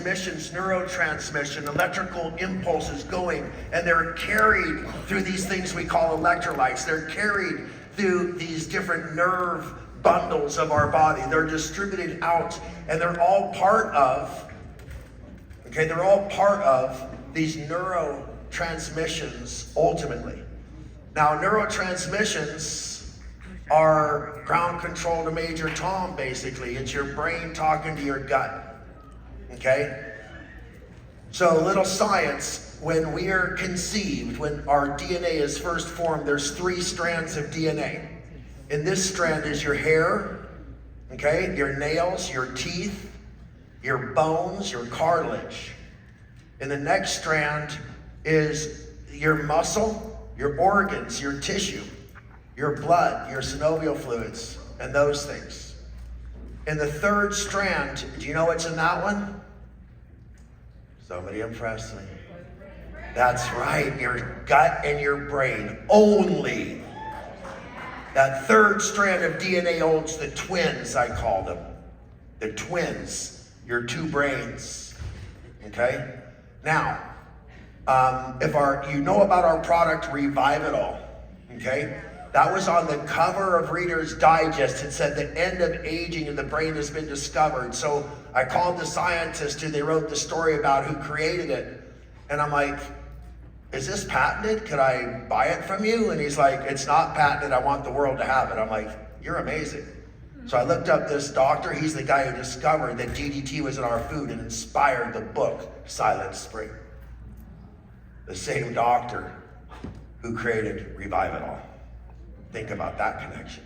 transmissions, neurotransmission, electrical impulses going, and they're carried through these things we call electrolytes. They're carried through these different nerve bundles of our body. They're distributed out, and they're all part of these neurotransmissions ultimately. Now, neurotransmissions are ground control to Major Tom, basically. It's your brain talking to your gut, okay? So, little science, when we are conceived, when our DNA is first formed, there's 3 strands of DNA. And this strand is your hair, okay, your nails, your teeth, your bones, your cartilage. And the next strand is your muscle, your organs, your tissue, your blood, your synovial fluids, and those things. And the third strand, do you know what's in that one? Somebody impress me. That's right, your gut and your brain only. That third strand of DNA holds the twins, I call them. The twins, your 2 brains, okay? Now, if you know about our product, Revive It All, okay? That was on the cover of Reader's Digest. It said the end of aging in the brain has been discovered. So I called the scientist who they wrote the story about, who created it. And I'm like, is this patented? Could I buy it from you? And he's like, it's not patented. I want the world to have it. I'm like, you're amazing. So I looked up this doctor. He's the guy who discovered that DDT was in our food and inspired the book, Silent Spring. The same doctor who created Revive It All. Think about that connection.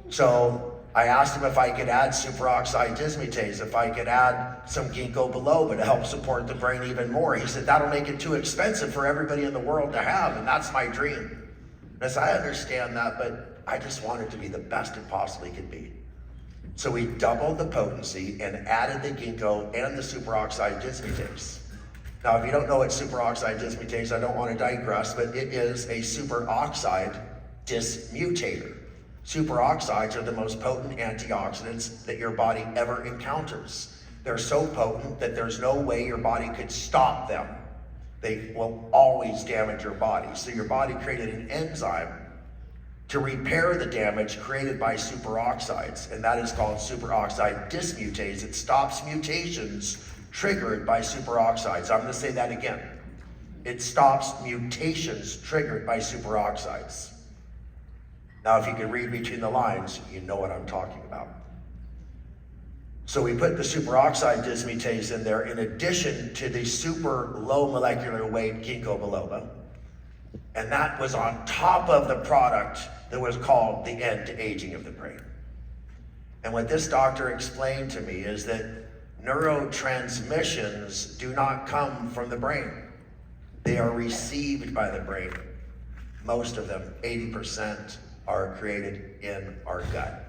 So I asked him if I could add superoxide dismutase, if I could add some ginkgo biloba to help support the brain even more. He said, that'll make it too expensive for everybody in the world to have, and that's my dream. And I said, I understand that, but I just want it to be the best it possibly could be. So we doubled the potency and added the ginkgo and the superoxide dismutase. Now, if you don't know what superoxide dismutase, I don't want to digress, but it is a superoxide dismutator. Superoxides are the most potent antioxidants that your body ever encounters. They're so potent that there's no way your body could stop them. They will always damage your body. So your body created an enzyme to repair the damage created by superoxides, and that is called superoxide dismutase. It stops mutations triggered by superoxides. I'm going to say that again. It stops mutations triggered by superoxides. Now, if you can read between the lines, you know what I'm talking about. So we put the superoxide dismutase in there in addition to the super low molecular weight ginkgo biloba. And that was on top of the product that was called the end to aging of the brain. And what this doctor explained to me is that neurotransmissions do not come from the brain. They are received by the brain. Most of them, 80%, are created in our gut.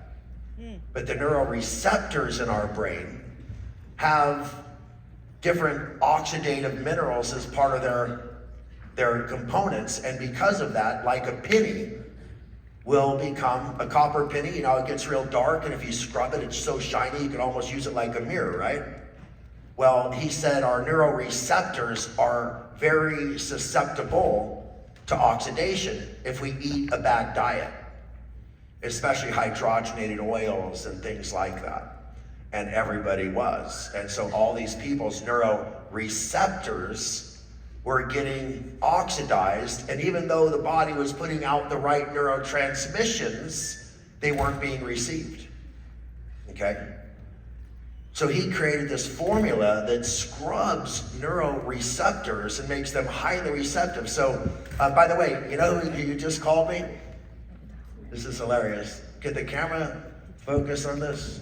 But the neuroreceptors in our brain have different oxidative minerals as part of their components, and because of that, like a penny will become a copper penny. You know, it gets real dark, and if you scrub it, it's so shiny you can almost use it like a mirror, right? Well, he said our neuroreceptors are very susceptible to oxidation if we eat a bad diet, especially hydrogenated oils and things like that. And everybody was. And so all these people's neuroreceptors were getting oxidized, and even though the body was putting out the right neurotransmissions, they weren't being received, okay? So he created this formula that scrubs neuroreceptors and makes them highly receptive. So, by the way, you know who you just called me? This is hilarious. Could the camera focus on this?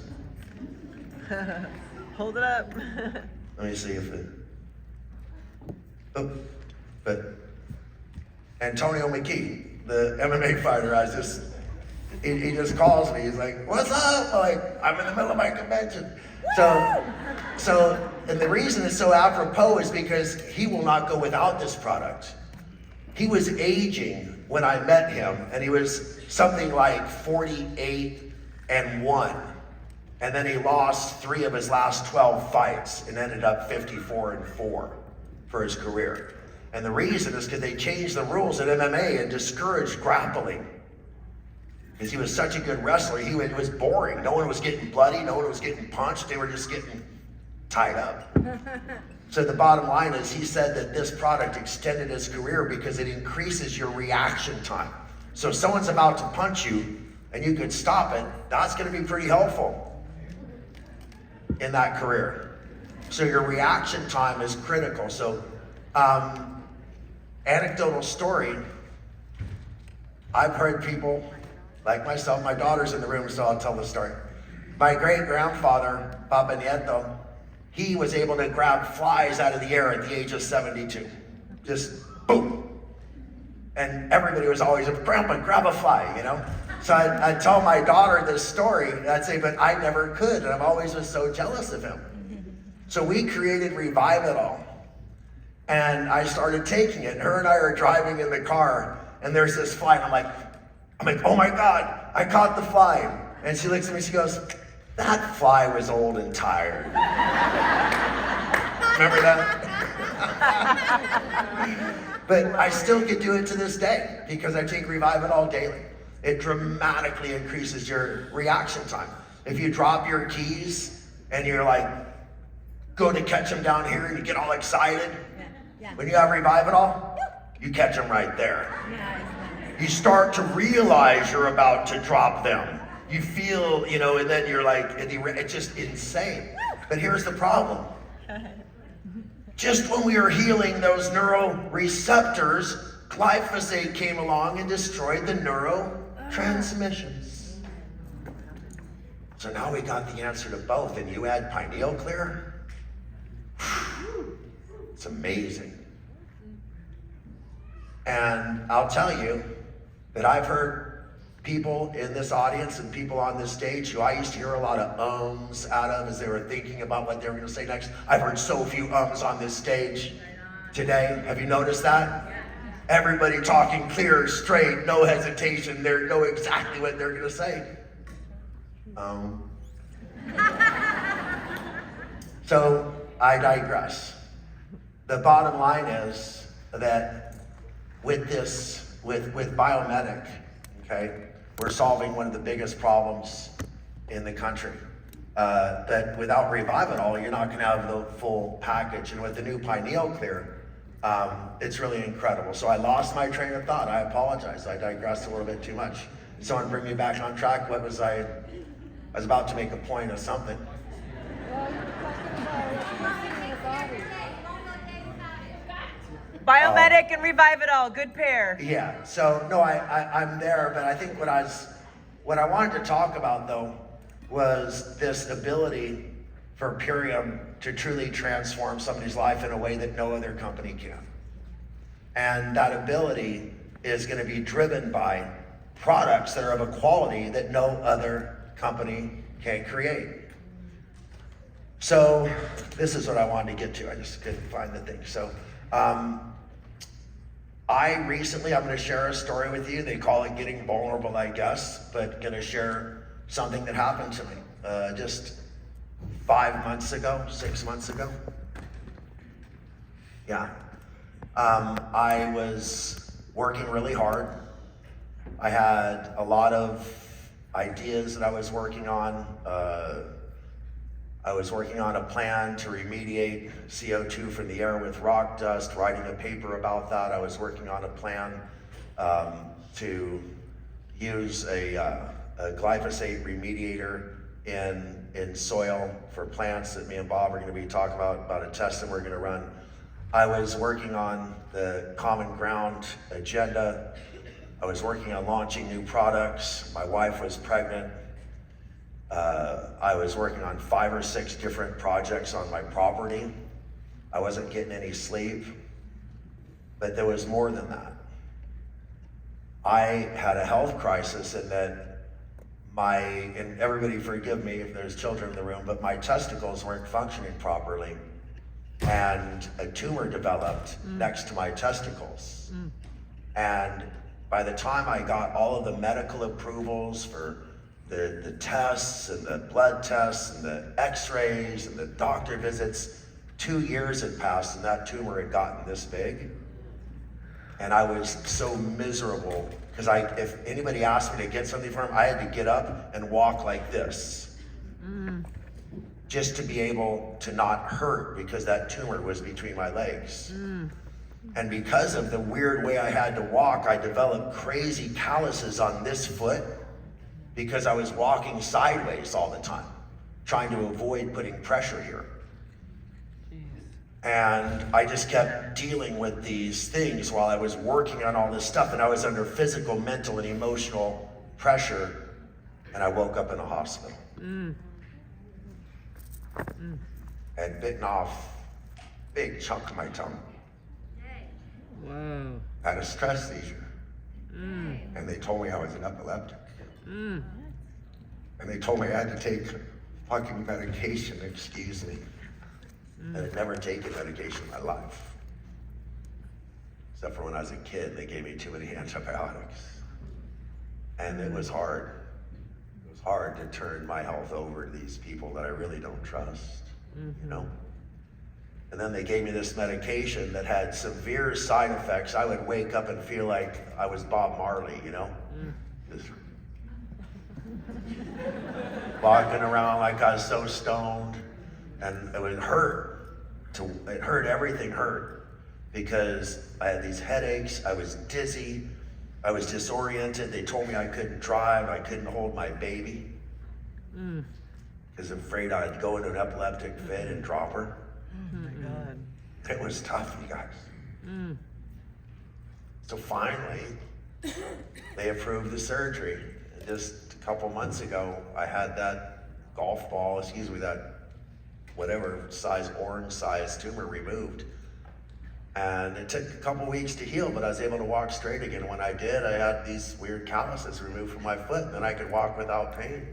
Hold it up. Let me see if it... Oh, but Antonio McKee, the MMA fighter, he just calls me. He's like, what's up? I'm like, I'm in the middle of my convention. So, and the reason it's so apropos is because he will not go without this product. He was aging when I met him, and he was something like 48 and 1. And then he lost 3 of his last 12 fights and ended up 54-4 for his career. And the reason is because they changed the rules at MMA and discouraged grappling. Because he was such a good wrestler, it was boring. No one was getting bloody, no one was getting punched, they were just getting tied up. So the bottom line is he said that this product extended his career because it increases your reaction time. So if someone's about to punch you and you could stop it, that's gonna be pretty helpful in that career. So your reaction time is critical. So anecdotal story, I've heard people like myself, my daughter's in the room, so I'll tell the story. My great-grandfather, Papa Nieto, he was able to grab flies out of the air at the age of 72. Just boom. And everybody was always, Grandpa, grab a fly, you know? So I'd tell my daughter this story, and I'd say, but I never could, and I've always been so jealous of him. So we created Revive It All, and I started taking it. Her and I are driving in the car, and there's this fly, and I'm like, oh my God, I caught the fly. And she looks at me, she goes, that fly was old and tired. Remember that? But I still can do it to this day because I take Revive It All daily. It dramatically increases your reaction time. If you drop your keys and you're like, go to catch them down here and you get all excited, when you have Revive It All, you catch them right there. You start to realize you're about to drop them. You feel, and then you're like, it's just insane. But here's the problem. Just when we were healing those neuroreceptors, glyphosate came along and destroyed the neurotransmissions. So now we got the answer to both, and you add Pineal Clear. It's amazing. And I'll tell you that I've heard people in this audience and people on this stage who I used to hear a lot of ums out of as they were thinking about what they were going to say next. I've heard so few ums on this stage today. Have you noticed that? Everybody talking clear, straight, no hesitation. They know exactly what they're going to say. So I digress. The bottom line is that with Biomedic, okay, we're solving one of the biggest problems in the country. That without Revive It All, you're not gonna have the full package. And with the new Pineal Clear, it's really incredible. So I lost my train of thought. I apologize. I digressed a little bit too much. Someone bring me back on track. I was about to make a point of something. Biomedic and Revive It All, good pair. Yeah, so no, I'm there, but I think what I wanted to talk about though was this ability for Purium to truly transform somebody's life in a way that no other company can. And that ability is going to be driven by products that are of a quality that no other company can create. So this is what I wanted to get to. I just couldn't find the thing. So I'm going to share a story with you. They call it getting vulnerable, I guess, but going to share something that happened to me just 6 months ago. Yeah. I was working really hard. I had a lot of ideas that I was working on. I was working on a plan to remediate CO2 from the air with rock dust, writing a paper about that. I was working on a plan to use a glyphosate remediator in soil for plants that me and Bob are going to be talking about a test that we're going to run. I was working on the Common Ground agenda. I was working on launching new products. My wife was pregnant. I was working on 5 or 6 different projects on my property. I wasn't getting any sleep, but there was more than that. I had a health crisis in that and everybody forgive me if there's children in the room, but my testicles weren't functioning properly. And a tumor developed next to my testicles. And by the time I got all of the medical approvals for the tests and the blood tests and the x-rays and the doctor visits, 2 years had passed and that tumor had gotten this big. And I was so miserable because if anybody asked me to get something from him, I had to get up and walk like this. Just to be able to not hurt because that tumor was between my legs. And because of the weird way I had to walk, I developed crazy calluses on this foot because I was walking sideways all the time, trying to avoid putting pressure here. And I just kept dealing with these things while I was working on all this stuff, and I was under physical, mental, and emotional pressure, and I woke up in a hospital. Had bitten off a big chunk of my tongue. Wow. Had a stress seizure. And they told me I was an epileptic. And they told me I had to take fucking medication, excuse me. And I'd never taken medication in my life. Except for when I was a kid, they gave me too many antibiotics. And it was hard. It was hard to turn my health over to these people that I really don't trust, you know? And then they gave me this medication that had severe side effects. I would wake up and feel like I was Bob Marley, you know? Just walking around like I was so stoned. And it would hurt. It hurt, everything hurt. Because I had these headaches, I was dizzy, I was disoriented. They told me I couldn't drive, I couldn't hold my baby. Because I'm afraid I'd go into an epileptic fit and drop her. Oh my God. It was tough, you guys. So finally, they approved the surgery. And just a couple months ago, I had that golf ball, that whatever size, orange size tumor removed. And it took a couple weeks to heal, but I was able to walk straight again. When I did, I had these weird calluses removed from my foot, and then I could walk without pain.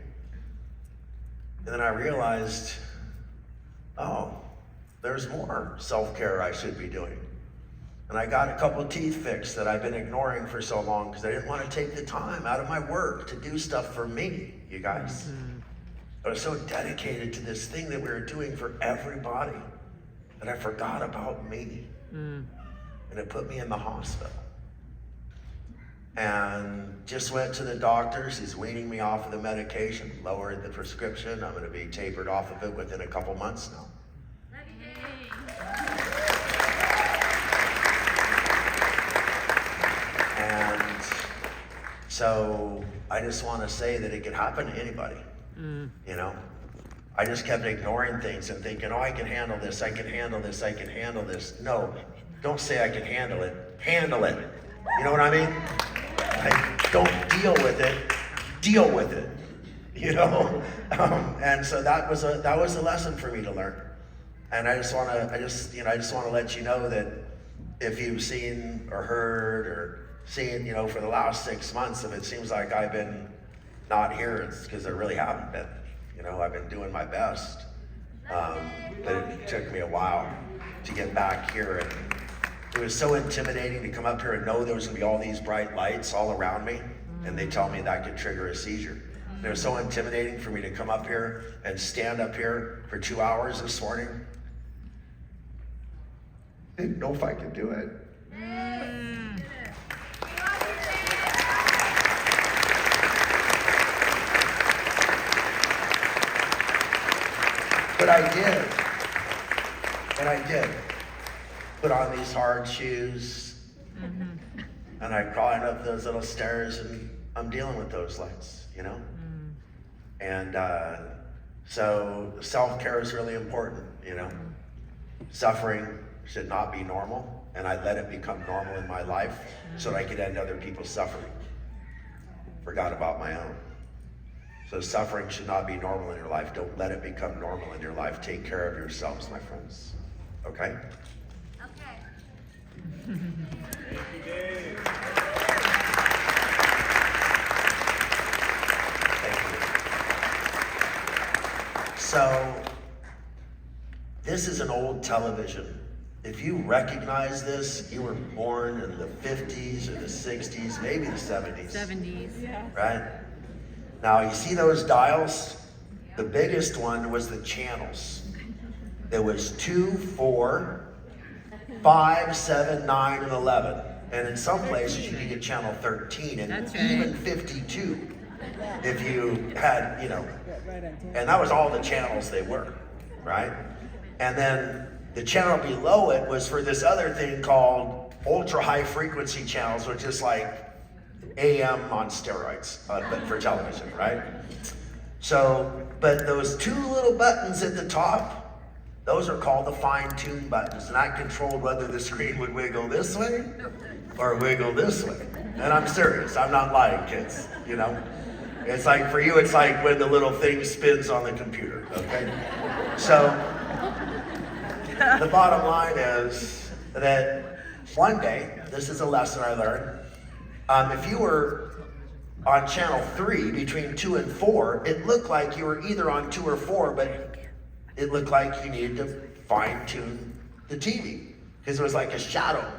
And then I realized, oh, there's more self-care I should be doing. And I got a couple teeth fixed that I've been ignoring for so long because I didn't want to take the time out of my work to do stuff for me, you guys. I was so dedicated to this thing that we were doing for everybody that I forgot about me. And it put me in the hospital. And just went to the doctors. He's weaning me off of the medication, lowered the prescription. I'm going to be tapered off of it within a couple months now. And so I just want to say that it could happen to anybody. You know, I just kept ignoring things and thinking, oh, I can handle this, I can handle this, I can handle this. No, don't say I can handle it. Handle it. You know what I mean? Like, don't deal with it. Deal with it. You know. And so that was a lesson for me to learn. And I just want to let you know that if you've seen or heard or seen, for the last 6 months, if it seems like I've been not here, it's because I really haven't been. I've been doing my best. But it took me a while to get back here. And it was so intimidating to come up here and know there was gonna be all these bright lights all around me, and they tell me that could trigger a seizure. And it was so intimidating for me to come up here and stand up here for 2 hours this morning. Didn't know if I could do it. But I did. And I did. Put on these hard shoes. And I crawled up those little stairs, and I'm dealing with those lights, And so self-care is really important, Suffering should not be normal, and I let it become normal in my life so that I could end other people's suffering. Forgot about my own. So suffering should not be normal in your life. Don't let it become normal in your life. Take care of yourselves, my friends. Okay? Okay. Thank you. So, this is an old television. If you recognize this, you were born in the 50s or the 60s, maybe the 70s. 70s. Yeah. Right? Now you see those dials? The biggest one was the channels. There was 2, 4, 5, 7, 9, and 11. And in some places you could get channel 13 and even 52 if you had, and that was all the channels they were, right? And then the channel below it was for this other thing called ultra high frequency channels, which is like AM on steroids, but for television, right? So, but those 2 little buttons at the top, those are called the fine-tune buttons, and that controlled whether the screen would wiggle this way or wiggle this way. And I'm serious, I'm not lying, kids, It's like, for you, it's like when the little thing spins on the computer, okay? So, the bottom line is that one day, this is a lesson I learned, if you were on channel 3 between 2 and 4, it looked like you were either on 2 or 4, but it looked like you needed to fine-tune the TV because it was like a shadow.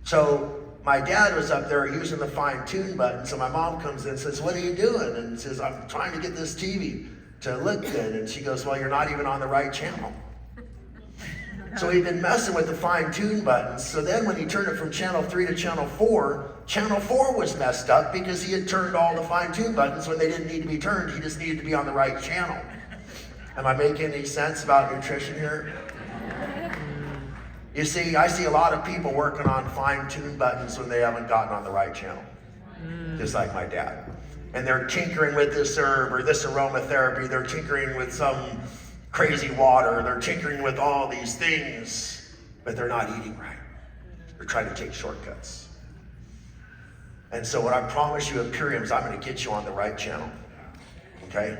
So my dad was up there using the fine-tune button, so my mom comes in and says, "What are you doing?" And says, "I'm trying to get this TV to look good." And she goes, "Well, you're not even on the right channel." So he'd been messing with the fine-tune buttons. So then when he turned it from channel 3 to channel 4 was messed up because he had turned all the fine-tune buttons when they didn't need to be turned. He just needed to be on the right channel. Am I making any sense about nutrition here? You see, I see a lot of people working on fine-tune buttons when they haven't gotten on the right channel. Just like my dad. And they're tinkering with this herb or this aromatherapy. They're tinkering with some crazy water. They're tinkering with all these things, but they're not eating right. They're trying to take shortcuts. And so what I promise you at Purium is I'm going to get you on the right channel. Okay?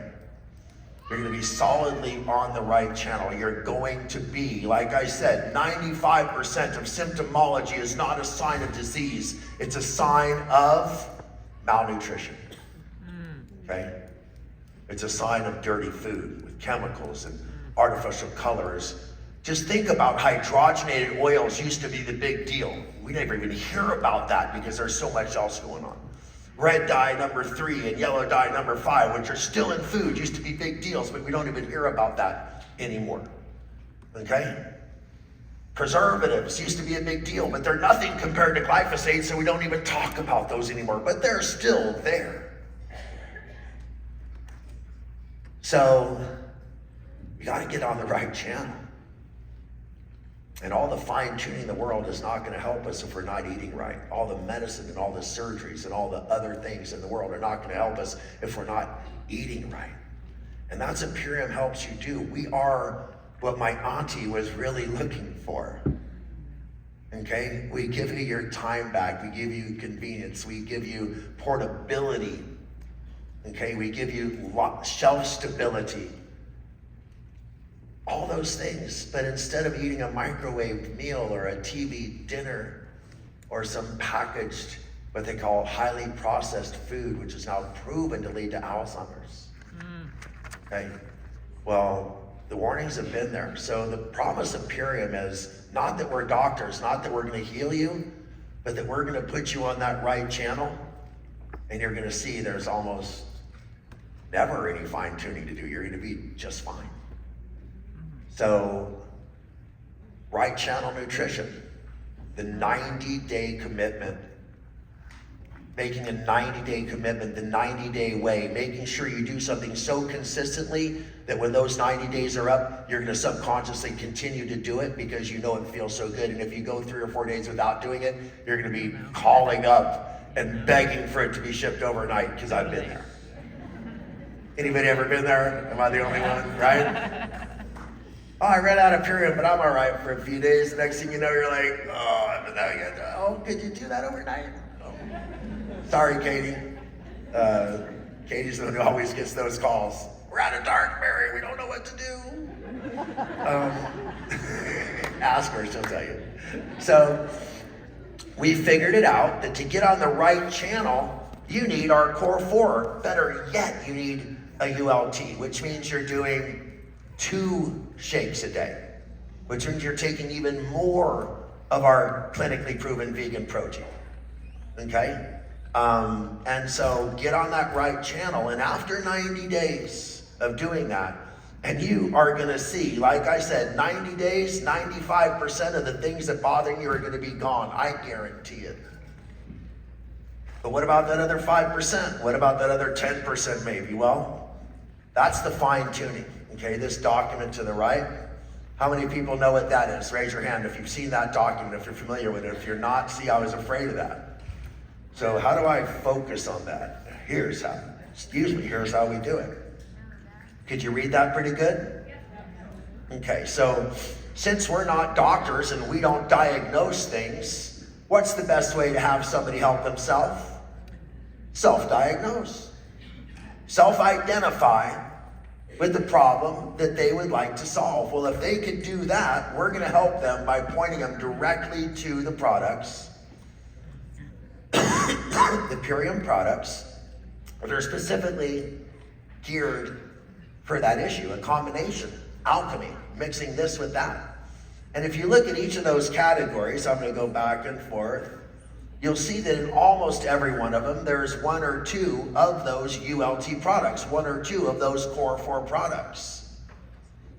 You're going to be solidly on the right channel. You're going to be, like I said, 95% of symptomology is not a sign of disease. It's a sign of malnutrition. Okay? It's a sign of dirty food with chemicals and artificial colors. Just think about hydrogenated oils used to be the big deal. We never even hear about that because there's so much else going on. Red dye number 3 and yellow dye number 5, which are still in food, used to be big deals, but we don't even hear about that anymore. Okay? Preservatives used to be a big deal, but they're nothing compared to glyphosate, so we don't even talk about those anymore, but they're still there. So, you gotta get on the right channel. And all the fine-tuning in the world is not going to help us if we're not eating right. All the medicine and all the surgeries and all the other things in the world are not going to help us if we're not eating right. And that's what Purium helps you do. We are what my auntie was really looking for. Okay? We give you your time back. We give you convenience. We give you portability. Okay? We give you shelf stability. All those things, but instead of eating a microwaved meal or a TV dinner or some packaged, what they call highly processed food, which is now proven to lead to Alzheimer's. Okay, well, the warnings have been there. So the promise of Purium is not that we're doctors, not that we're going to heal you, but that we're going to put you on that right channel, and you're going to see there's almost never any fine tuning to do. You're going to be just fine. So, right channel nutrition, the 90-day commitment, making a 90-day commitment, the 90-day way, making sure you do something so consistently that when those 90 days are up, you're going to subconsciously continue to do it because you know it feels so good. And if you go 3 or 4 days without doing it, you're going to be calling up and begging for it to be shipped overnight, because I've been there. Anybody ever been there? Am I the only one, right? Oh, I ran out of Purium, but I'm all right for a few days. The next thing you know, you're like, could you do that overnight? Oh. Sorry, Katie. Katie's the one who always gets those calls. We're out of dark, Mary. We don't know what to do. Ask her, she'll tell you. So we figured it out that to get on the right channel, you need our Core 4. Better yet, you need a ULT, which means you're doing 2 shakes a day, which means you're taking even more of our clinically proven vegan protein, okay? And so get on that right channel. And after 90 days of doing that, and you are going to see, like I said, 90 days, 95% of the things that bother you are going to be gone. I guarantee it. But what about that other 5%? What about that other 10% maybe? Well, that's the fine tuning. Okay, this document to the right. How many people know what that is? Raise your hand if you've seen that document, if you're familiar with it. If you're not, see, I was afraid of that. So how do I focus on that? Here's how we do it. Could you read that pretty good? Okay, so since we're not doctors and we don't diagnose things, what's the best way to have somebody help themselves? Self-diagnose. Self-identify with the problem that they would like to solve. Well, if they could do that, we're going to help them by pointing them directly to the products, the Purium products, that are specifically geared for that issue, a combination, alchemy, mixing this with that. And if you look at each of those categories, I'm going to go back and forth, you'll see that in almost every one of them, there's one or two of those ULT products, one or two of those core 4 products.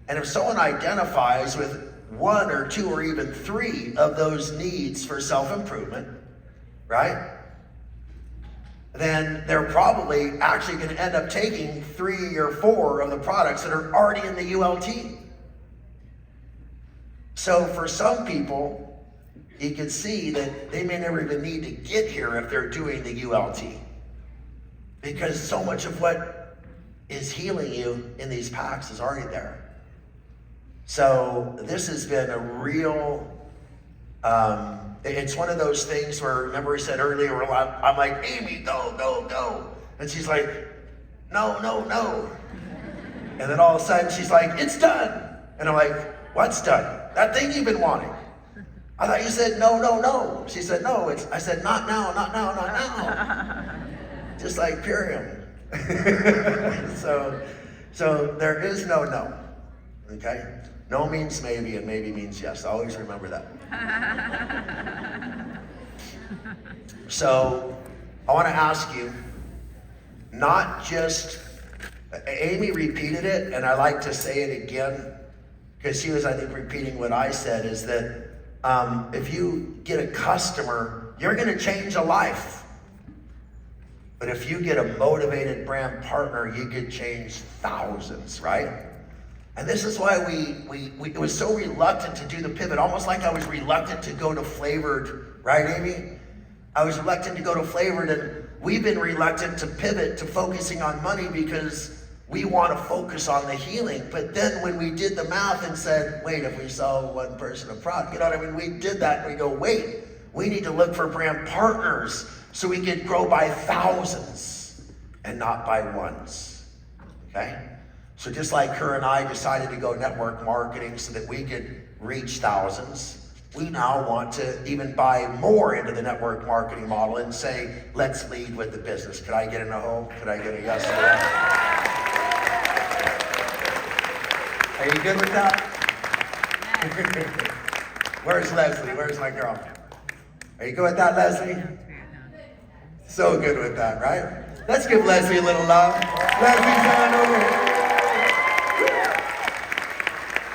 And if someone identifies with one or two or even 3 of those needs for self-improvement, right? Then they're probably actually going to end up taking 3 or 4 of the products that are already in the ULT. So for some people, you can see that they may never even need to get here if they're doing the ULT. Because so much of what is healing you in these packs is already there. So this has been a real, it's one of those things where, remember I said earlier, I'm like, Amy, go, go, go. And she's like, no, no, no. And then all of a sudden she's like, it's done. And I'm like, what's done? That thing you've been wanting. I thought you said no, no, no. She said no. I said not now, not now, not now. Just like Purium. So there is no no. Okay? No means maybe and maybe means yes. Always remember that. So I want to ask you, not just, Amy repeated it, and I like to say it again, because she was, I think, repeating what I said, is that if you get a customer, you're going to change a life. But if you get a motivated brand partner, you could change thousands, right? And this is why we was so reluctant to do the pivot, almost like I was reluctant to go to flavored, right, Amy? I was reluctant to go to flavored, and we've been reluctant to pivot to focusing on money because we want to focus on the healing. But then when we did the math and said, wait, if we sell one person a product, you know what I mean? We did that and we go, wait, we need to look for brand partners so we could grow by thousands and not by ones, okay? So just like her and I decided to go network marketing so that we could reach thousands, we now want to even buy more into the network marketing model and say, let's lead with the business. Could I get in a home? Could I get a yes to that? Are you good with that? Where's Leslie? Where's my girl? Are you good with that, Leslie? So good with that, right? Let's give Leslie a little love. Leslie's on over here.